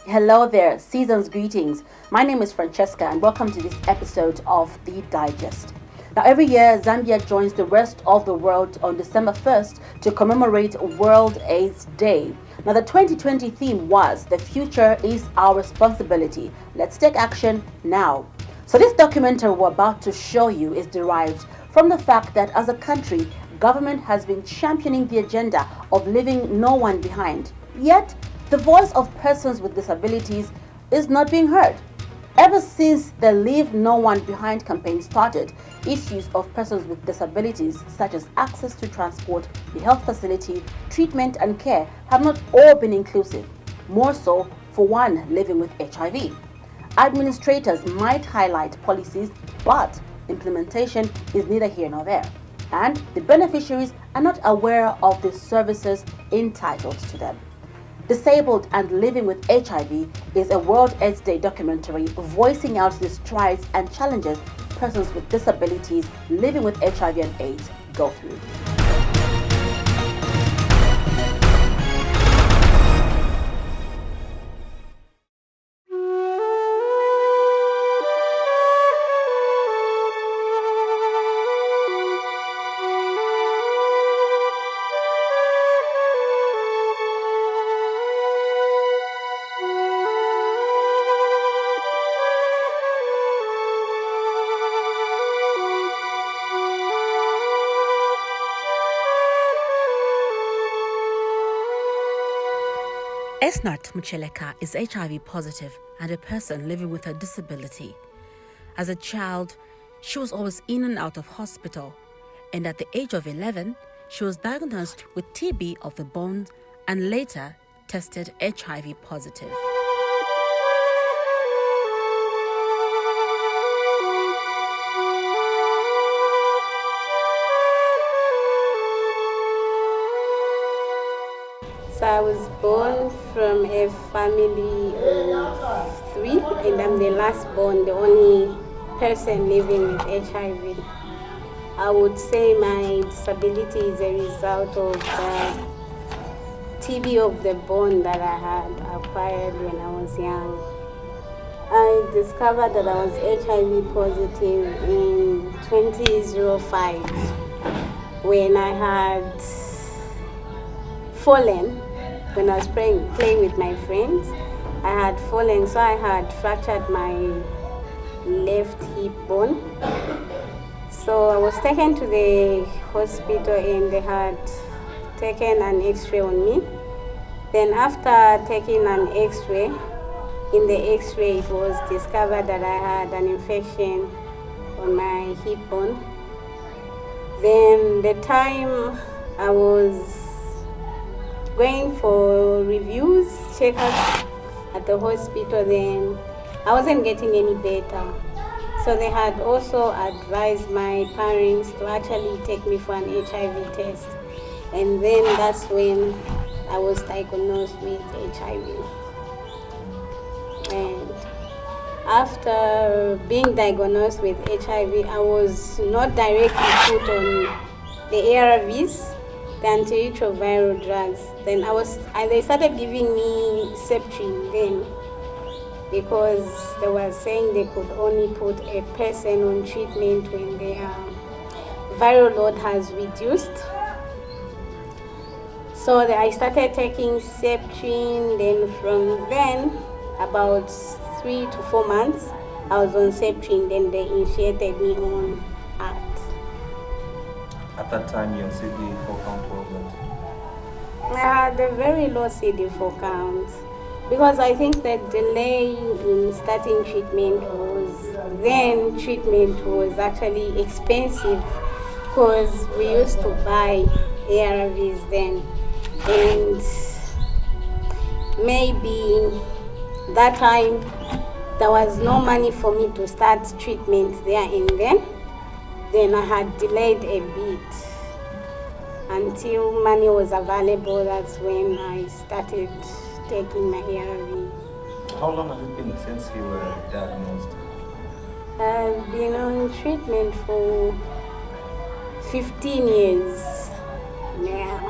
Hello there, season's greetings. My name is Francesca and welcome to this episode of The Digest. Now, every year, Zambia joins the rest of the world on December 1st to commemorate World AIDS Day. Now, the 2020 theme was "The future is our responsibility. Let's take action now." So, this documentary we're about to show you is derived from the fact that as a country, government has been championing the agenda of leaving no one behind. Yet, the voice of persons with disabilities is not being heard. Ever since the Leave No One Behind campaign started, issues of persons with disabilities such as access to transport, the health facility, treatment and care have not all been inclusive, more so for one living with HIV. Administrators might highlight policies, but implementation is neither here nor there, and the beneficiaries are not aware of the services entitled to them. Disabled and Living with HIV is a World AIDS Day documentary voicing out the strides and challenges persons with disabilities living with HIV and AIDS go through. Esnart Mucheleka is HIV positive and a person living with a disability. As a child, she was always in and out of hospital, and at the age of 11, she was diagnosed with TB of the bone and later tested HIV positive. So I was born from a family of three, and I'm the last born, the only person living with HIV. I would say my disability is a result of the TB of the bone that I had acquired when I was young. I discovered that I was HIV positive in 2005 when I had fallen. When I was playing with my friends, I had fallen, so I had fractured my left hip bone. So I was taken to the hospital and they had taken an x-ray on me. Then after taking an x-ray, in the x-ray it was discovered that I had an infection on my hip bone. Then the time I was going for reviews, checkups at the hospital, then I wasn't getting any better. So they had also advised my parents to actually take me for an HIV test. And then that's when I was diagnosed with HIV. And after being diagnosed with HIV, I was not directly put on the ARVs, the antiretroviral drugs. Then they started giving me Septrin then, because they were saying they could only put a person on treatment when their viral load has reduced. So I started taking Septrin. Then from then, about 3 to 4 months, I was on Septrin. Then they initiated me on ACT. At that time, your CD4 count was what? I had a very low CD4 count because I think the delay in starting treatment was actually expensive, because we used to buy ARVs then, and maybe that time there was no money for me to start treatment there and then I had delayed a bit until money was available. That's when I started taking my ARV. How long has it been since you were diagnosed? I've been on treatment for 15 years now.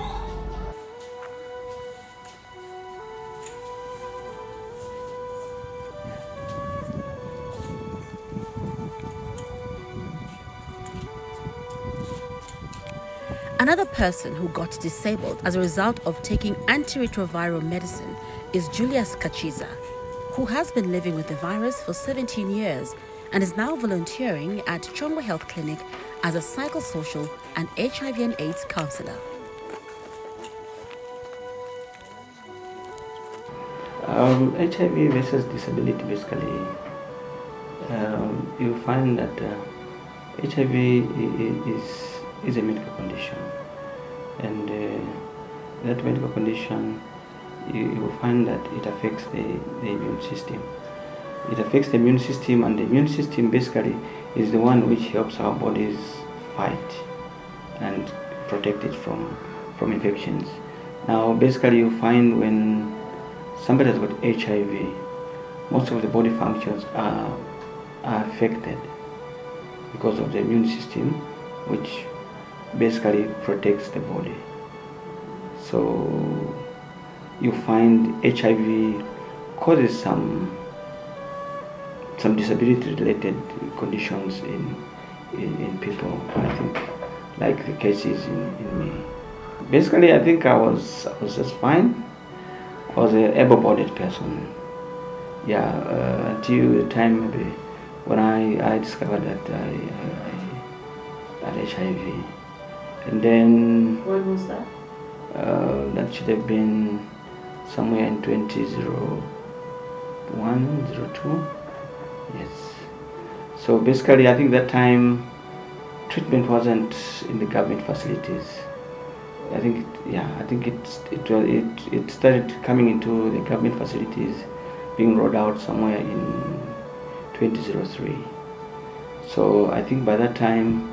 Another person who got disabled as a result of taking antiretroviral medicine is Julius Cachi, who has been living with the virus for 17 years and is now volunteering at Chongwe Health Clinic as a psychosocial and HIV and AIDS counselor. HIV versus disability, basically, you find that HIV is a medical condition, and that medical condition, you will find that it affects the immune system. It affects the immune system, and the immune system basically is the one which helps our bodies fight and protect it from infections. Now, basically, you find when somebody has got HIV, most of the body functions are affected because of the immune system, which basically protects the body. So you find HIV causes some disability-related conditions in people. I think, like the cases in me. Basically, I think I was just fine. I was an able-bodied person. Yeah, until the time maybe when I discovered that I had HIV, and then When was that? that should have been somewhere in 2001, 02. Yes. So basically, I think that time treatment wasn't in the government facilities. I think it started coming into the government facilities, being rolled out somewhere in 2003. So I think by that time,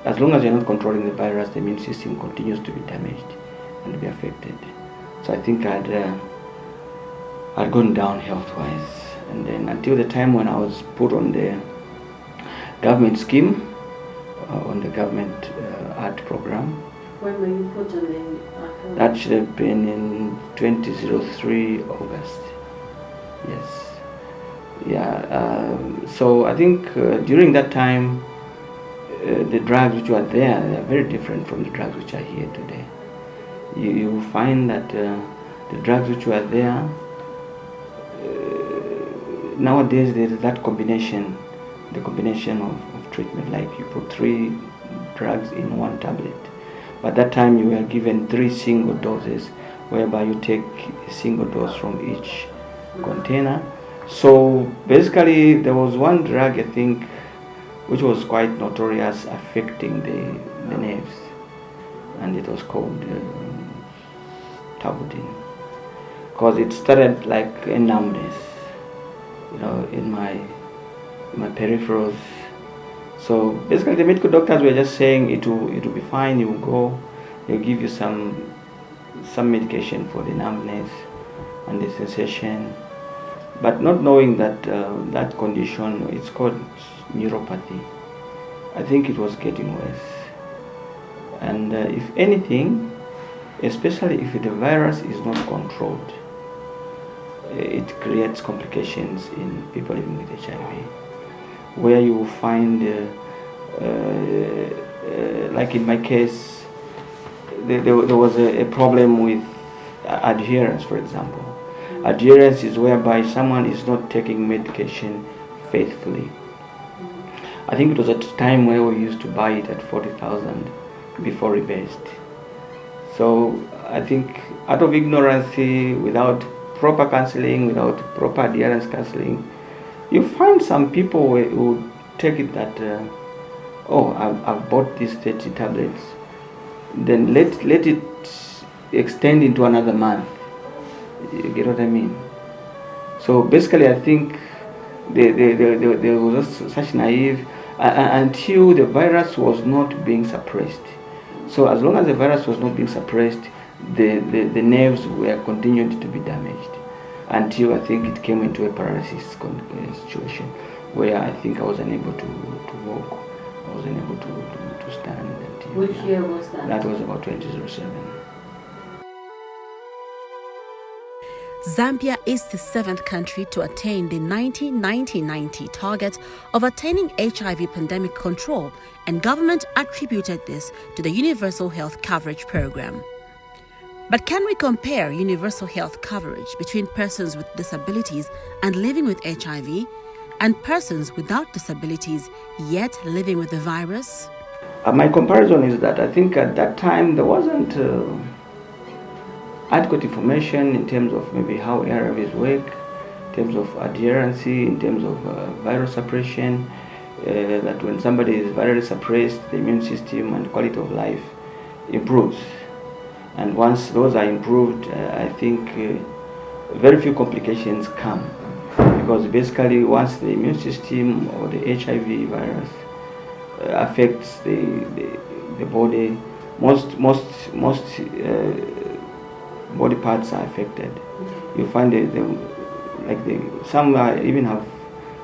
as long as you're not controlling the virus, the immune system continues to be damaged and to be affected. So I think I'd gone down health-wise, and then until the time when I was put on the government scheme, on the government art program. When were you put on the That should have been in 2003 August. Yes. Yeah. So I think during that time, the drugs which were there, they are very different from the drugs which are here today. You find that the drugs which were there, nowadays there is that combination, the combination of treatment, like you put 3 drugs in one tablet. But that time you were given 3 single doses, whereby you take a single dose from each container. So basically there was one drug, I think, which was quite notorious, affecting the nerves, and it was called Tabudin, because it started like a numbness, in my peripherals. So basically the medical doctors were just saying it will be fine, you will go, they'll give you some medication for the numbness and the sensation, but not knowing that that condition, it's called neuropathy. I think it was getting worse, and if anything, especially if the virus is not controlled, it creates complications in people living with HIV, where you will find, like in my case, there was a problem with adherence, for example. Adherence is whereby someone is not taking medication faithfully. I think it was at a time where we used to buy it at 40,000 before rebased. So I think out of ignorance, without proper counseling, without proper adherence counseling, you find some people who take it that, I've bought these 30 tablets, then let it extend into another month. You get what I mean? So basically, I think there was such naive until the virus was not being suppressed. So as long as the virus was not being suppressed, the nerves were continued to be damaged, until I think it came into a paralysis situation, where I think I was unable to walk, I was unable to stand. Which year was that? That was about 2007. Zambia is the 7th country to attain the 90-90-90 target of attaining HIV pandemic control, and government attributed this to the Universal Health Coverage Program. But can we compare universal health coverage between persons with disabilities and living with HIV and persons without disabilities yet living with the virus? My comparison is that I think at that time there wasn't adequate information in terms of maybe how ARVs work, in terms of adherence, in terms of viral suppression, that when somebody is virally suppressed, the immune system and quality of life improves. And once those are improved, I think very few complications come, because basically once the immune system or the HIV virus affects the body, most body parts are affected. You find some even have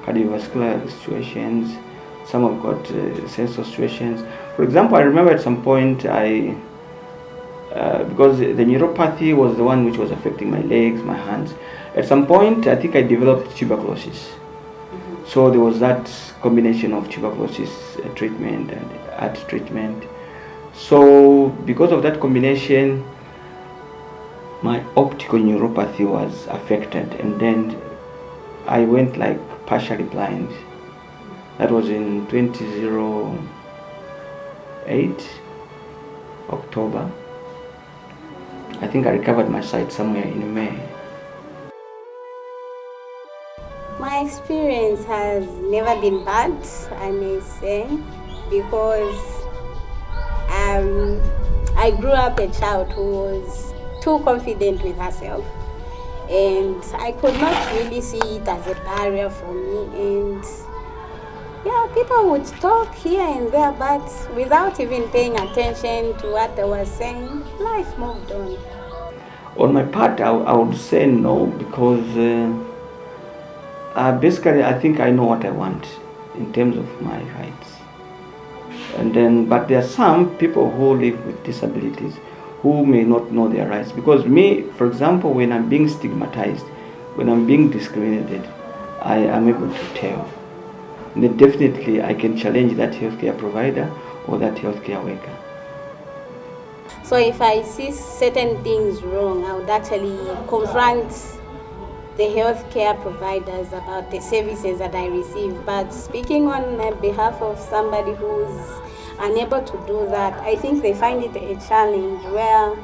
cardiovascular situations, some have got sensor situations. For example, I remember at some point because the neuropathy was the one which was affecting my legs, my hands. At some point, I think I developed tuberculosis. So there was that combination of tuberculosis treatment and heart treatment. So because of that combination, my optical neuropathy was affected, and then I went like partially blind. That was in 2008, October. I think I recovered my sight somewhere in May. My experience has never been bad, I may say, because I grew up a child who was too confident with herself, and I could not really see it as a barrier for me. And yeah, people would talk here and there, but without even paying attention to what they were saying, life moved on. On my part, I would say no, because basically I think I know what I want in terms of my rights. And then, but there are some people who live with disabilities who may not know their rights. Because me, for example, when I'm being stigmatized, when I'm being discriminated, I am able to tell. And then definitely I can challenge that healthcare provider or that healthcare worker. So if I see certain things wrong, I would actually confront the healthcare providers about the services that I receive. But speaking on behalf of somebody who's unable to do that, I think they find it a challenge, where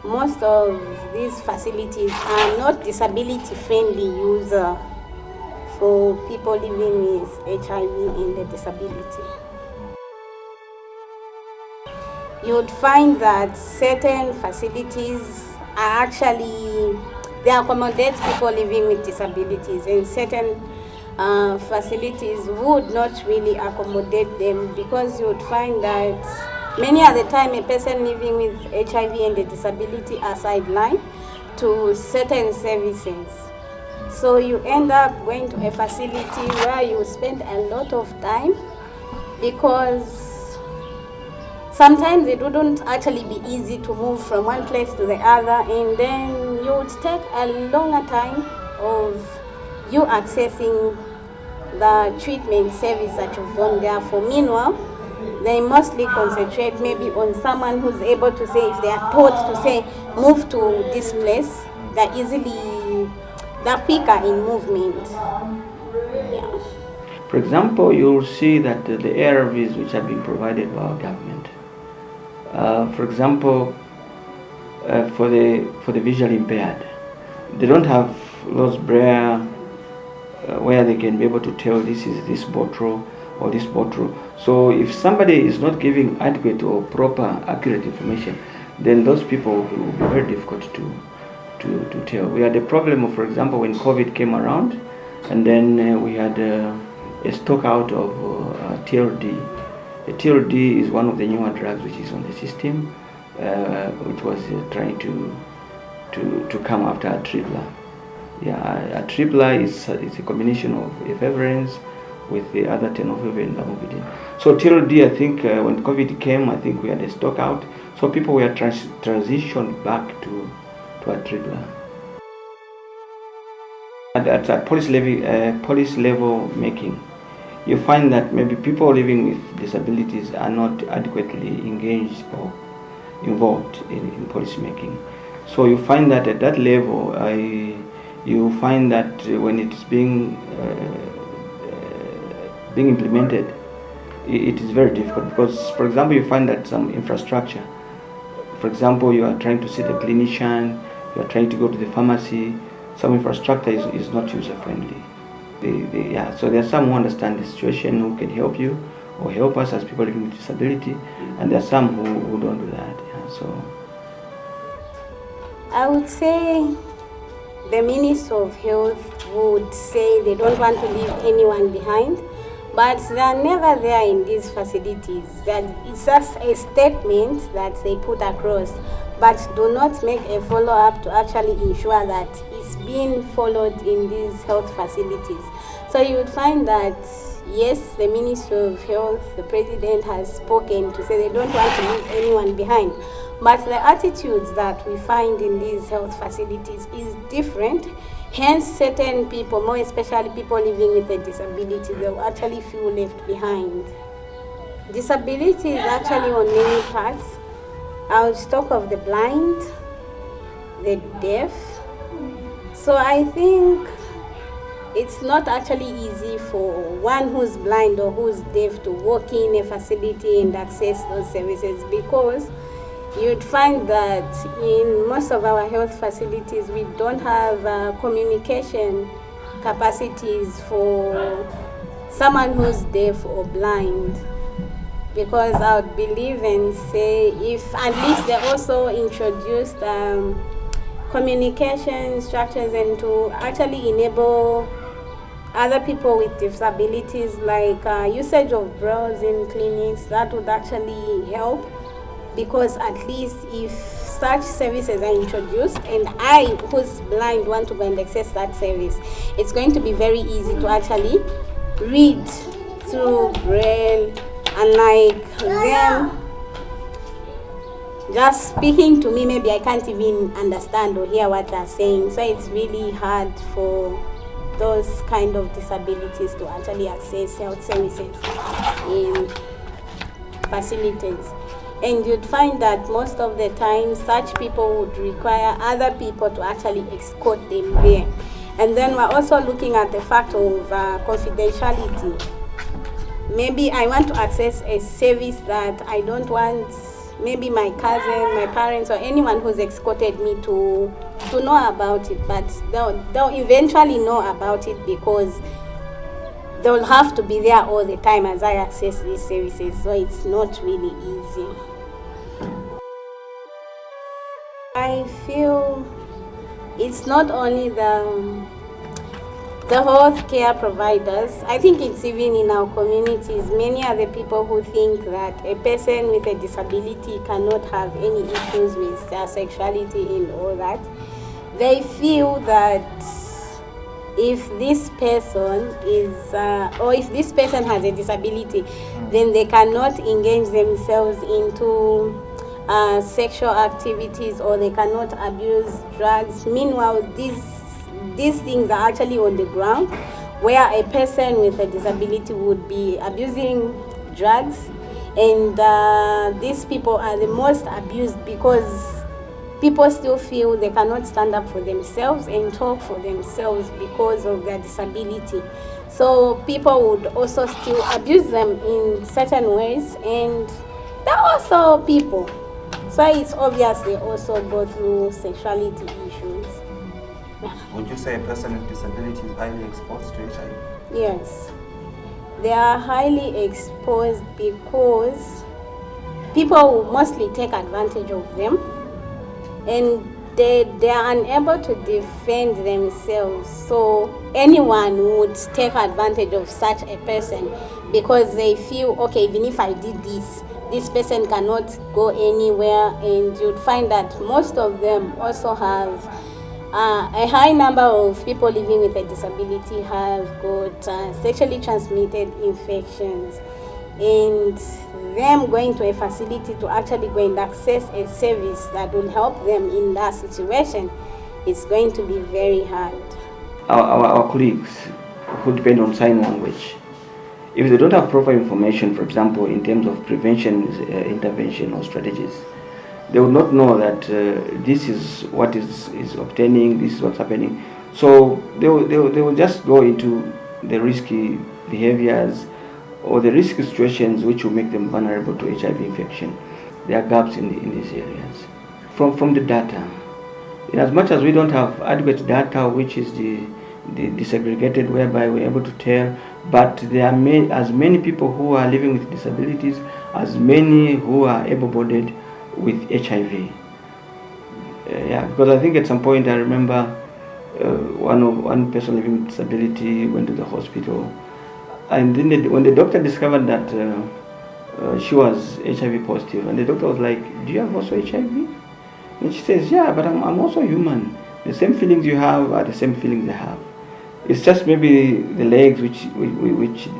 most of these facilities are not disability friendly user for people living with HIV and the disability. You would find that certain facilities are actually, they accommodate people living with disabilities, and certain facilities would not really accommodate them, because you would find that many of the time a person living with HIV and a disability are sidelined to certain services. So you end up going to a facility where you spend a lot of time, because sometimes it wouldn't actually be easy to move from one place to the other, and then you would take a longer time of you accessing the treatment service that you've gone there for. Meanwhile, they mostly concentrate maybe on someone who's able to say, if they are taught to say, move to this place, they're quicker in movement. Yeah. For example, you'll see that the ARVs which have been provided by our government, for example, for the visually impaired, they don't have those braille where they can be able to tell this is this bottle or this bottle. So if somebody is not giving adequate or proper, accurate information, then those people will be very difficult to tell. We had a problem of, for example, when COVID came around, and then we had a stock out of TLD. The TLD is one of the newer drugs which is on the system, which was trying to come after Atribla. Yeah, Atribla is a combination of efavirenz with the other tenofovir and lamivudine. So TLD, I think when COVID came, I think we had a stock out. So people were transitioned back to Atribla. At police level making, you find that maybe people living with disabilities are not adequately engaged or involved in policy making. So you find that at that level, you find that when it's being implemented, it is very difficult because, for example, you find that some infrastructure, for example, you are trying to see the clinician, you are trying to go to the pharmacy, some infrastructure is not user-friendly. So there are some who understand the situation, who can help you or help us as people living with disability, and there are some who don't do that. So I would say the Minister of Health would say they don't want to leave anyone behind, but they are never there in these facilities. That it's just a statement that they put across, but do not make a follow-up to actually ensure that it's being followed in these health facilities. So you would find that, yes, the Minister of Health, the President has spoken to say they don't want to leave anyone behind, but the attitudes that we find in these health facilities is different. Hence, certain people, more especially people living with a disability, they will actually feel left behind. Disability is actually on many parts. I will talk of the blind, the deaf. So I think it's not actually easy for one who's blind or who's deaf to walk in a facility and access those services, because you'd find that in most of our health facilities we don't have communication capacities for someone who's deaf or blind, because I would believe and say if at least they also introduced communication structures and to actually enable other people with disabilities, like usage of braille in clinics, that would actually help. Because at least if such services are introduced and I, who's blind, want to go and access that service, it's going to be very easy to actually read through braille, unlike them just speaking to me, maybe I can't even understand or hear what they're saying. So it's really hard for those kind of disabilities to actually access health services in facilities. And you'd find that most of the time such people would require other people to actually escort them there. And then we're also looking at the fact of confidentiality. Maybe I want to access a service that I don't want maybe my cousin, my parents, or anyone who's escorted me to know about it, but they'll eventually know about it because they'll have to be there all the time as I access these services, so it's not really easy. I feel it's not only the healthcare providers. I think it's even in our communities. Many are the people who think that a person with a disability cannot have any issues with their sexuality and all that. They feel that if this person is, or if this person has a disability, then they cannot engage themselves into sexual activities, or they cannot abuse drugs. Meanwhile, these things are actually on the ground, where a person with a disability would be abusing drugs, and these people are the most abused because people still feel they cannot stand up for themselves and talk for themselves because of their disability. So people would also still abuse them in certain ways, and they're also people. So it's obvious they also go through sexuality issues. Would you say a person with disability is highly exposed to HIV? Yes. They are highly exposed because people will mostly take advantage of them, and they are unable to defend themselves. So anyone would take advantage of such a person because they feel, okay, even if I did this person cannot go anywhere. And you'd find that most of them also have a high number of people living with a disability have got sexually transmitted infections, and them going to a facility to actually go and access a service that will help them in that situation is going to be very hard. our colleagues who depend on sign language, if they don't have proper information, for example, in terms of prevention, intervention or strategies, they would not know that this is what is obtaining, this is what's happening. So they will just go into the risky behaviors or the risky situations which will make them vulnerable to HIV infection. There are gaps in these areas. From the data, in as much as we don't have adequate data which is the disaggregated, whereby we're able to tell, but there are as many people who are living with disabilities as many who are able-bodied with HIV. Yeah, because I think at some point I remember one person living with disability went to the hospital, and then when the doctor discovered that she was HIV positive, and the doctor was like, "Do you have also HIV?" And she says, "Yeah, but I'm also human. The same feelings you have are the same feelings I have. It's just maybe the legs which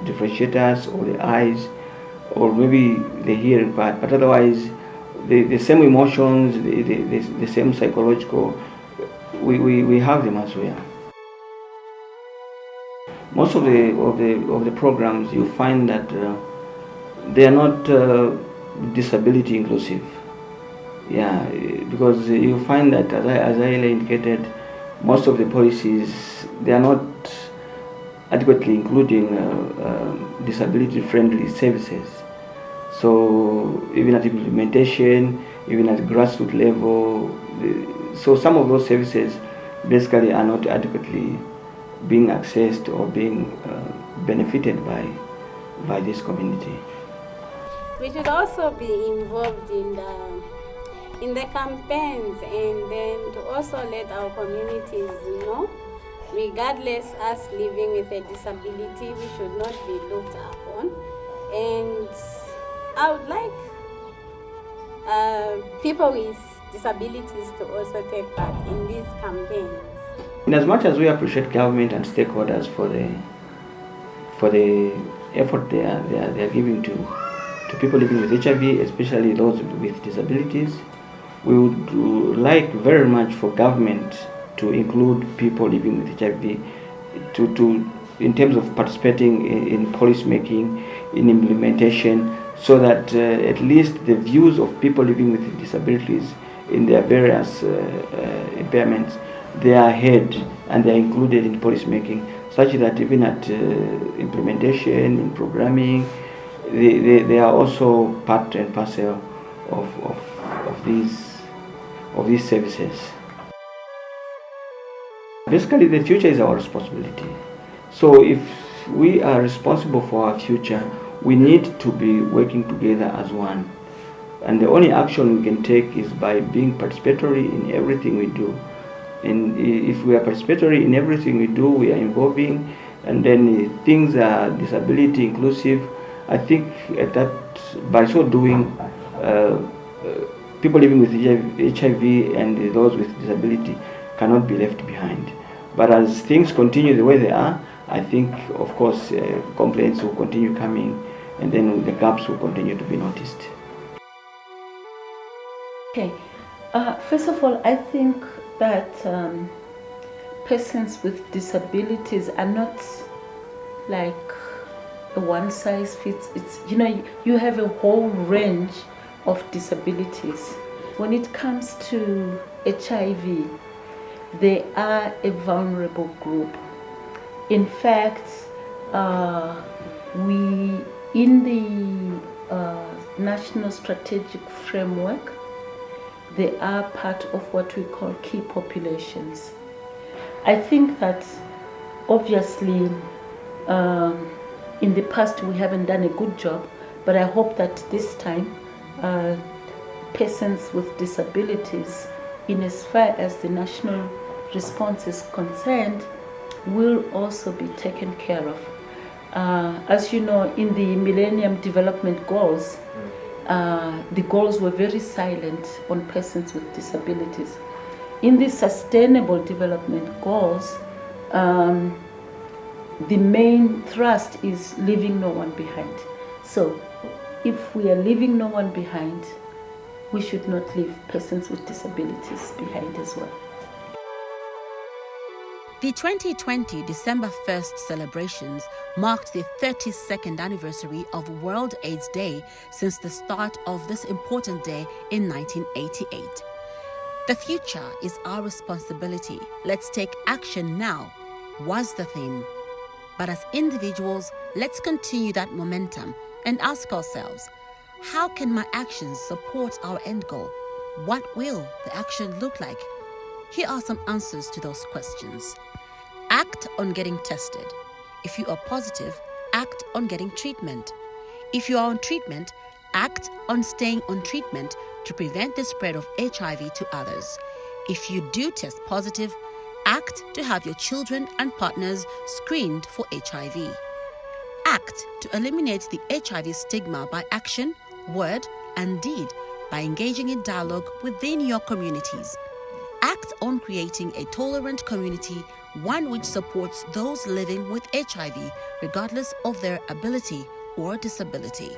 differentiate us, or the eyes, or maybe the hearing part, but otherwise the same emotions, the same psychological, we have them as well." Most of the programs, you find that they are not disability inclusive. Yeah, because you find that, as I indicated, most of the policies, they are not adequately including disability-friendly services. So even at implementation, even at grassroots level, so some of those services basically are not adequately being accessed or being benefited by this community. We should also be involved in the campaigns, and then to also let our communities know, regardless us living with a disability, we should not be looked upon. And I would like people with disabilities to also take part in these campaigns. In as much as we appreciate government and stakeholders for the effort they are giving to people living with HIV, especially those with disabilities, we would like very much for government to include people living with HIV in terms of participating in policy making, in implementation, so that at least the views of people living with disabilities in their various impairments, they are heard and they are included in policy making, such that even at implementation, in programming, they are also part and parcel of these services. Basically, the future is our responsibility. So if we are responsible for our future, we need to be working together as one. And the only action we can take is by being participatory in everything we do. And if we are participatory in everything we do, we are involving, and then things are disability inclusive, I think that by so doing, people living with HIV and those with disability cannot be left behind. But as things continue the way they are, I think, of course, complaints will continue coming, and then the gaps will continue to be noticed. Okay, first of all, I think that persons with disabilities are not like a one size fits. It's, you have a whole range of disabilities. When it comes to HIV, they are a vulnerable group. In fact, we in the National Strategic Framework, they are part of what we call key populations. I think that obviously in the past we haven't done a good job, but I hope that this time persons with disabilities, in as far as the national response is concerned, will also be taken care of. As you know, in the Millennium Development Goals, the goals were very silent on persons with disabilities. In the Sustainable Development Goals, the main thrust is leaving no one behind. So if we are leaving no one behind, we should not leave persons with disabilities behind as well. The 2020 December 1st celebrations marked the 32nd anniversary of World AIDS Day since the start of this important day in 1988. The future is our responsibility. Let's take action now was the theme. But as individuals, let's continue that momentum and ask ourselves, how can my actions support our end goal? What will the action look like? Here are some answers to those questions. Act on getting tested. If you are positive, act on getting treatment. If you are on treatment, act on staying on treatment to prevent the spread of HIV to others. If you do test positive, act to have your children and partners screened for HIV. Act to eliminate the HIV stigma by action, word, and deed by engaging in dialogue within your communities. Act on creating a tolerant community, one which supports those living with HIV regardless of their ability or disability.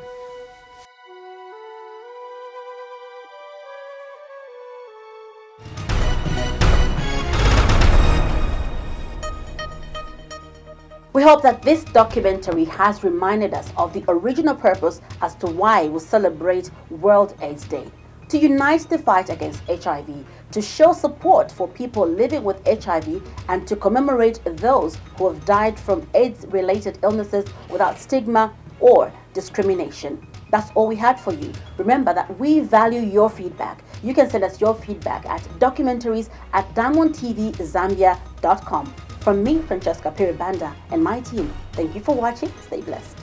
We hope that this documentary has reminded us of the original purpose as to why we celebrate World AIDS Day: to unite the fight against HIV, to show support for people living with HIV, and to commemorate those who have died from AIDS-related illnesses without stigma or discrimination. That's all we had for you. Remember that we value your feedback. You can send us your feedback at documentaries@diamondtvzambia.com. From me, Francesca Piribanda, and my team, thank you for watching. Stay blessed.